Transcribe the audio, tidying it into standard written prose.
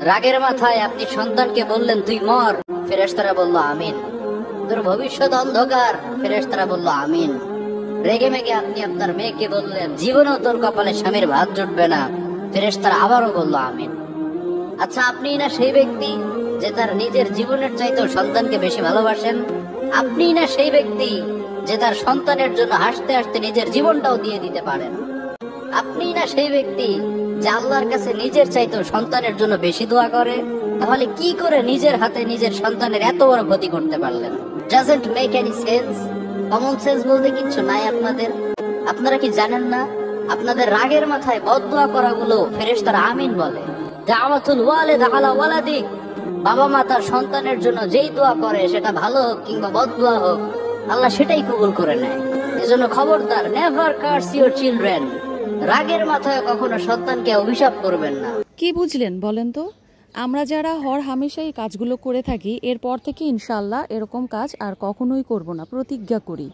রাগের মাথায় আপনি সন্তানকে বললেন তুই মর, ফেরেশতারা বলল আমিন। তোর ভবিষ্যৎ অন্ধকার, ফেরেশতারা বলল আমিন। রেগে মেগে আপনি আপনার মেয়েকে বললেন জীবনেও তোর কপালে স্বামীর ভাত জুটবে না, ফেরেশতারা আবারও বলল আমিন। আচ্ছা, আপনি না সেই ব্যক্তি যে তার নিজের জীবনের চাইতেও সন্তানকে বেশি ভালোবাসেন? আপনি না সেই ব্যক্তি যে তার সন্তানের জন্য হাসতে হাসতে নিজের জীবনটাও দিয়ে দিতে পারেন? আপনি না সেই ব্যক্তি যে আল্লাহর কাছে নিজের চাইতেও সন্তানের জন্য বেশি দোয়া করে? তাহলে কি করে নিজের হাতে নিজের সন্তানের এত বড় ক্ষতি করতে পারলেন? Doesn't make any sense. Common sense বলতে কিচ্ছু নাই আপনাদের? আপনারা কি জানেন না আপনাদের রাগের মাথায় বদদোয়া করাগুলো ফেরেশতারা আমিন বলে? দাওয়াতুল ওয়ালিদ আলা ওয়ালাদিক, বাবা মা তার সন্তানের জন্য যেই দোয়া করে সেটা ভালো হোক কিংবা বদদোয়া হোক, আল্লাহ সেটাই কবুল করে নেয়। এজন্য খবরদার, নেভার কার্স ইউর চিলড্রেন। রাগের মাথায় কখনো সন্তানকে অভিশাপ করবেন না। কি বুঝলেন বলেন তো? আমরা যারা হর হামেশা এই কাজগুলো করে থাকি, এরপর থেকে ইনশাআল্লাহ এরকম কাজ আর কখনোই করব না, প্রতিজ্ঞা করি।